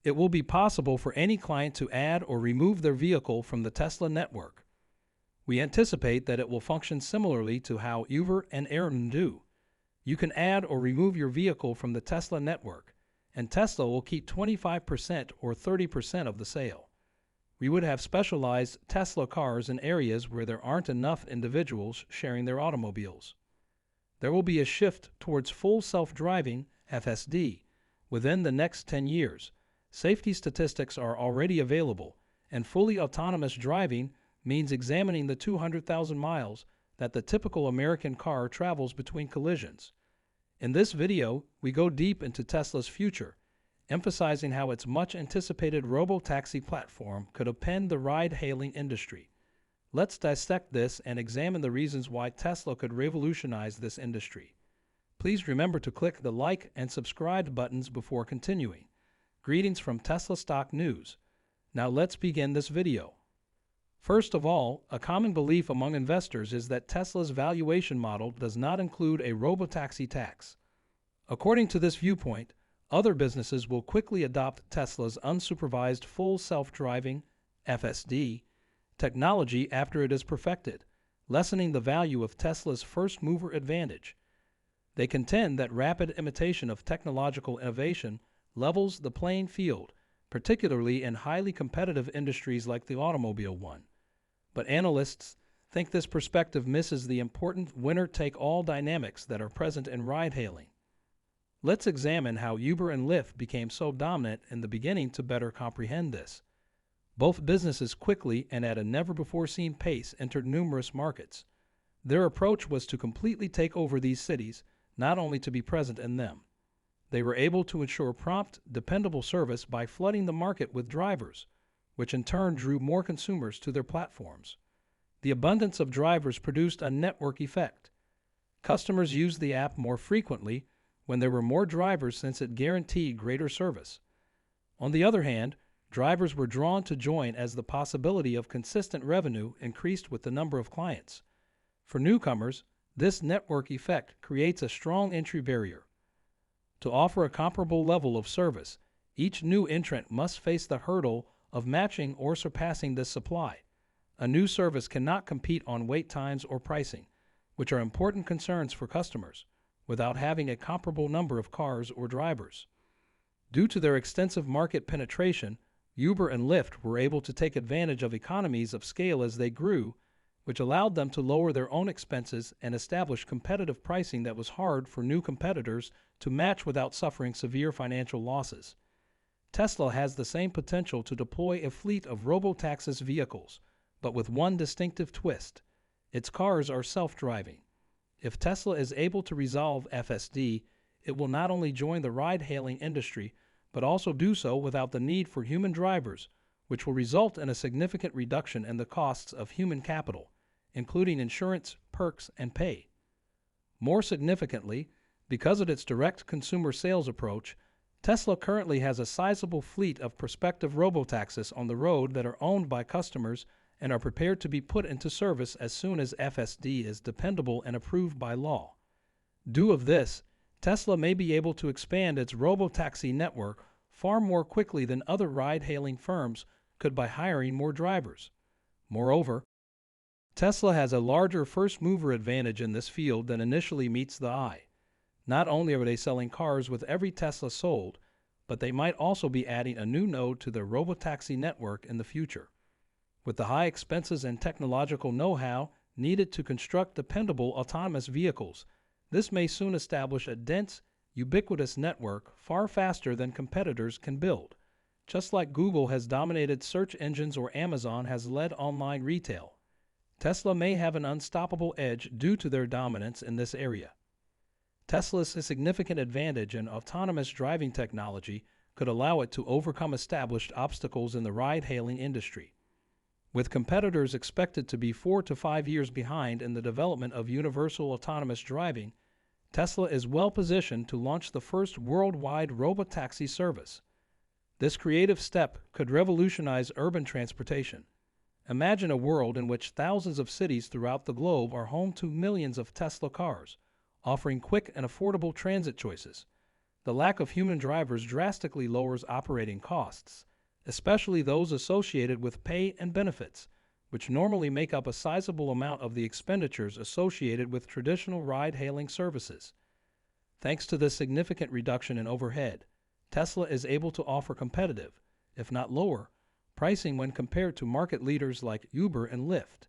It will be possible for any client to add or remove their vehicle from the Tesla network. We anticipate that it will function similarly to how Uber and Airbnb do. You can add or remove your vehicle from the Tesla network, and Tesla will keep 25% or 30% of the sale. We would have specialized Tesla cars in areas where there aren't enough individuals sharing their automobiles. There will be a shift towards full self-driving (FSD) within the next 10 years. Safety statistics are already available, and fully autonomous driving means examining the 200,000 miles that the typical American car travels between collisions. In this video, we go deep into Tesla's future, emphasizing how its much-anticipated robo-taxi platform could upend the ride-hailing industry. Let's dissect this and examine the reasons why Tesla could revolutionize this industry. Please remember to click the like and subscribe buttons before continuing. Greetings from Tesla Stock News. Now let's begin this video. First of all, a common belief among investors is that Tesla's valuation model does not include a robotaxi tax. According to this viewpoint, other businesses will quickly adopt Tesla's unsupervised full self-driving (FSD) technology after it is perfected, lessening the value of Tesla's first-mover advantage. They contend that rapid imitation of technological innovation levels the playing field, particularly in highly competitive industries like the automobile one. But analysts think this perspective misses the important winner-take-all dynamics that are present in ride-hailing. Let's examine how Uber and Lyft became so dominant in the beginning to better comprehend this. Both businesses quickly and at a never-before-seen pace entered numerous markets. Their approach was to completely take over these cities, not only to be present in them. They were able to ensure prompt, dependable service by flooding the market with drivers, which in turn drew more consumers to their platforms. The abundance of drivers produced a network effect. Customers used the app more frequently when there were more drivers since it guaranteed greater service. On the other hand, drivers were drawn to join as the possibility of consistent revenue increased with the number of clients. For newcomers, this network effect creates a strong entry barrier. To offer a comparable level of service, each new entrant must face the hurdle of matching or surpassing this supply. A new service cannot compete on wait times or pricing, which are important concerns for customers, without having a comparable number of cars or drivers. Due to their extensive market penetration, Uber and Lyft were able to take advantage of economies of scale as they grew, which allowed them to lower their own expenses and establish competitive pricing that was hard for new competitors to match without suffering severe financial losses. Tesla has the same potential to deploy a fleet of robotaxi vehicles, but with one distinctive twist: its cars are self-driving. If Tesla is able to resolve FSD, it will not only join the ride-hailing industry, but also do so without the need for human drivers, which will result in a significant reduction in the costs of human capital, including insurance, perks, and pay. More significantly, because of its direct consumer sales approach, Tesla currently has a sizable fleet of prospective robotaxis on the road that are owned by customers and are prepared to be put into service as soon as FSD is dependable and approved by law. Due of this, Tesla may be able to expand its robotaxi network far more quickly than other ride-hailing firms could by hiring more drivers. Moreover, Tesla has a larger first-mover advantage in this field than initially meets the eye. Not only are they selling cars with every Tesla sold, but they might also be adding a new node to their robotaxi network in the future. With the high expenses and technological know-how needed to construct dependable autonomous vehicles, this may soon establish a dense, ubiquitous network far faster than competitors can build. Just like Google has dominated search engines or Amazon has led online retail, Tesla may have an unstoppable edge due to their dominance in this area. Tesla's significant advantage in autonomous driving technology could allow it to overcome established obstacles in the ride-hailing industry. With competitors expected to be 4 to 5 years behind in the development of universal autonomous driving, Tesla is well positioned to launch the first worldwide robotaxi service. This creative step could revolutionize urban transportation. Imagine a world in which thousands of cities throughout the globe are home to millions of Tesla cars, offering quick and affordable transit choices. the lack of human drivers drastically lowers operating costs, especially those associated with pay and benefits, which normally make up a sizable amount of the expenditures associated with traditional ride-hailing services. Thanks to this significant reduction in overhead, Tesla is able to offer competitive, if not lower, pricing when compared to market leaders like Uber and Lyft.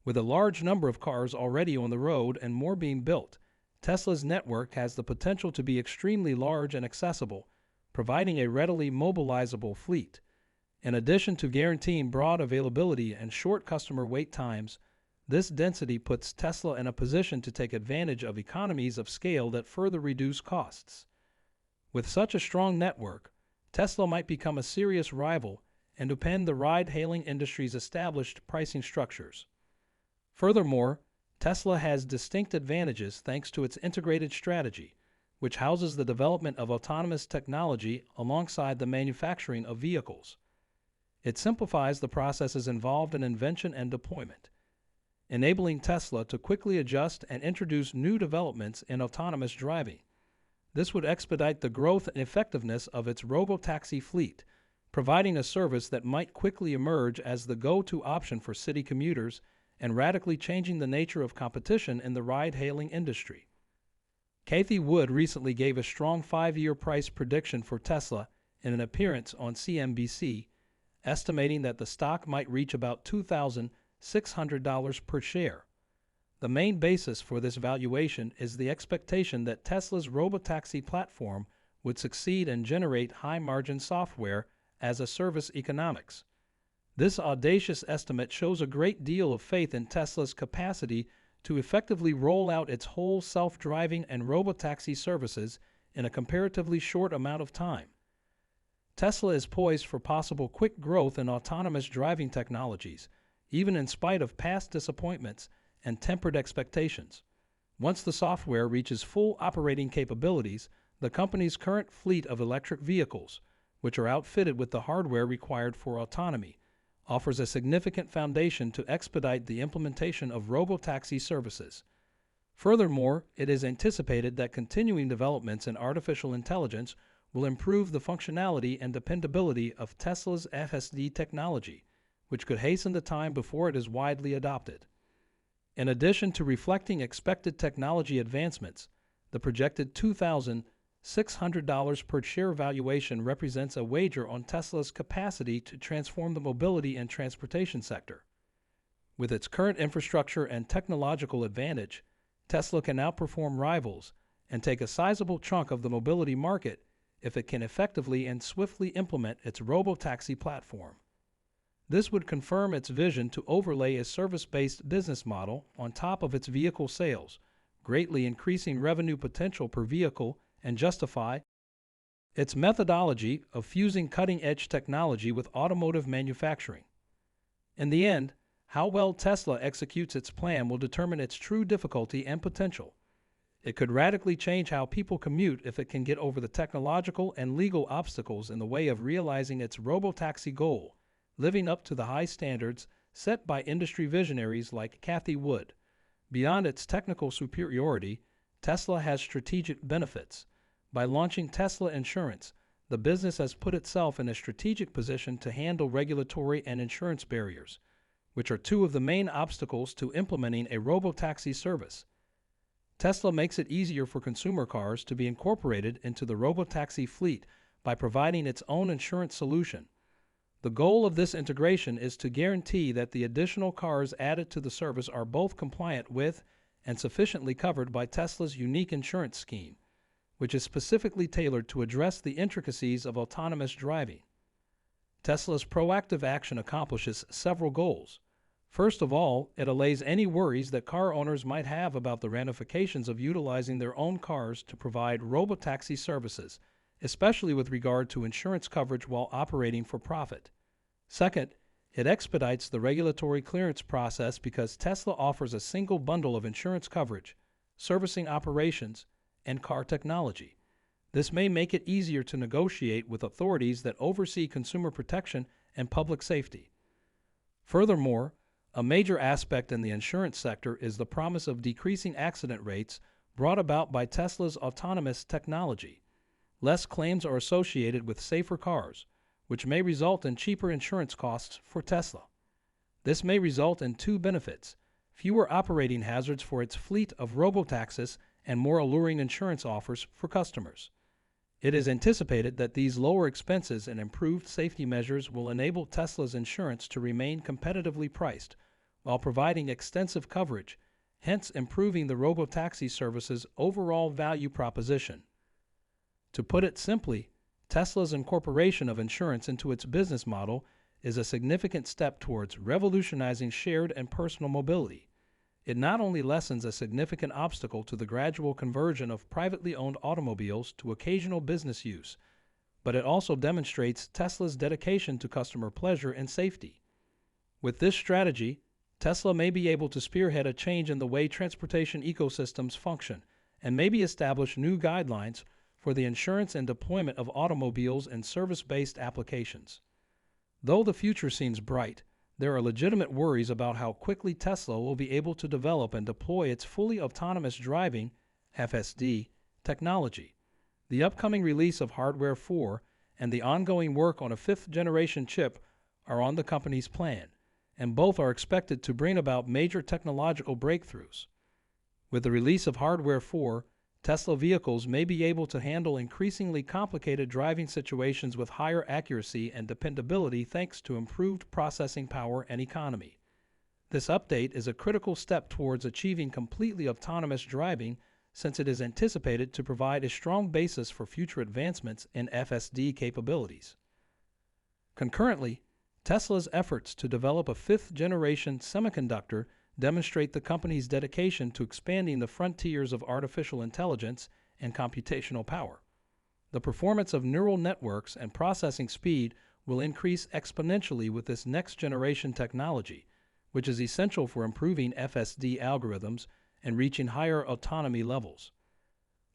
With a large number of cars already on the road and more being built, Tesla's network has the potential to be extremely large and accessible, providing a readily mobilizable fleet. In addition to guaranteeing broad availability and short customer wait times, this density puts Tesla in a position to take advantage of economies of scale that further reduce costs. With such a strong network, Tesla might become a serious rival and upend the ride-hailing industry's established pricing structures. Furthermore, Tesla has distinct advantages thanks to its integrated strategy, which houses the development of autonomous technology alongside the manufacturing of vehicles. It simplifies the processes involved in invention and deployment, enabling Tesla to quickly adjust and introduce new developments in autonomous driving. This would expedite the growth and effectiveness of its robotaxi fleet, providing a service that might quickly emerge as the go-to option for city commuters and radically changing the nature of competition in the ride-hailing industry. Cathie Wood recently gave a strong 5-year price prediction for Tesla in an appearance on CNBC, estimating that the stock might reach about $2,600 per share. The main basis for this valuation is the expectation that Tesla's robotaxi platform would succeed and generate high-margin software as a service economics. This audacious estimate shows a great deal of faith in Tesla's capacity to effectively roll out its whole self-driving and robotaxi services in a comparatively short amount of time. Tesla is poised for possible quick growth in autonomous driving technologies, even in spite of past disappointments and tempered expectations. Once the software reaches full operating capabilities, the company's current fleet of electric vehicles, which are outfitted with the hardware required for autonomy, offers a significant foundation to expedite the implementation of robotaxi services. Furthermore, it is anticipated that continuing developments in artificial intelligence will improve the functionality and dependability of Tesla's FSD technology, which could hasten the time before it is widely adopted. In addition to reflecting expected technology advancements, the projected $2,600 per share valuation represents a wager on Tesla's capacity to transform the mobility and transportation sector. With its current infrastructure and technological advantage, Tesla can outperform rivals and take a sizable chunk of the mobility market if it can effectively and swiftly implement its robotaxi platform. This would confirm its vision to overlay a service-based business model on top of its vehicle sales, greatly increasing revenue potential per vehicle and justify its methodology of fusing cutting-edge technology with automotive manufacturing. In the end, how well Tesla executes its plan will determine its true difficulty and potential. It could radically change how people commute if it can get over the technological and legal obstacles in the way of realizing its robotaxi goal, living up to the high standards set by industry visionaries like Cathie Wood. Beyond its technical superiority, Tesla has strategic benefits. By launching Tesla Insurance, the business has put itself in a strategic position to handle regulatory and insurance barriers, which are two of the main obstacles to implementing a robotaxi service. Tesla makes it easier for consumer cars to be incorporated into the robotaxi fleet by providing its own insurance solution. The goal of this integration is to guarantee that the additional cars added to the service are both compliant with and sufficiently covered by Tesla's unique insurance scheme, which is specifically tailored to address the intricacies of autonomous driving. Tesla's proactive action accomplishes several goals. First of all, it allays any worries that car owners might have about the ramifications of utilizing their own cars to provide robotaxi services, especially with regard to insurance coverage while operating for profit. Second, it expedites the regulatory clearance process because Tesla offers a single bundle of insurance coverage, servicing operations, and car technology. This may make it easier to negotiate with authorities that oversee consumer protection and public safety. Furthermore, a major aspect in the insurance sector is the promise of decreasing accident rates brought about by Tesla's autonomous technology. Less claims are associated with safer cars, which may result in cheaper insurance costs for Tesla. This may result in two benefits: fewer operating hazards for its fleet of robotaxis and more alluring insurance offers for customers. It is anticipated that these lower expenses and improved safety measures will enable Tesla's insurance to remain competitively priced while providing extensive coverage, hence improving the robotaxi service's overall value proposition. To put it simply, Tesla's incorporation of insurance into its business model is a significant step towards revolutionizing shared and personal mobility. It not only lessens a significant obstacle to the gradual conversion of privately owned automobiles to occasional business use, but it also demonstrates Tesla's dedication to customer pleasure and safety. With this strategy, Tesla may be able to spearhead a change in the way transportation ecosystems function and maybe establish new guidelines for the insurance and deployment of automobiles in service-based applications. Though the future seems bright, there are legitimate worries about how quickly Tesla will be able to develop and deploy its fully autonomous driving (FSD) technology. The upcoming release of Hardware 4 and the ongoing work on a fifth-generation chip are on the company's plan, and both are expected to bring about major technological breakthroughs. With the release of Hardware 4, Tesla vehicles may be able to handle increasingly complicated driving situations with higher accuracy and dependability thanks to improved processing power and economy. This update is a critical step towards achieving completely autonomous driving, since it is anticipated to provide a strong basis for future advancements in FSD capabilities. Concurrently, Tesla's efforts to develop a fifth-generation semiconductor demonstrate the company's dedication to expanding the frontiers of artificial intelligence and computational power. The performance of neural networks and processing speed will increase exponentially with this next-generation technology, which is essential for improving FSD algorithms and reaching higher autonomy levels.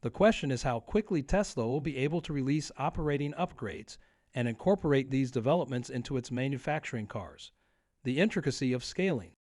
The question is how quickly Tesla will be able to release operating upgrades and incorporate these developments into its manufacturing cars. The intricacy of scaling,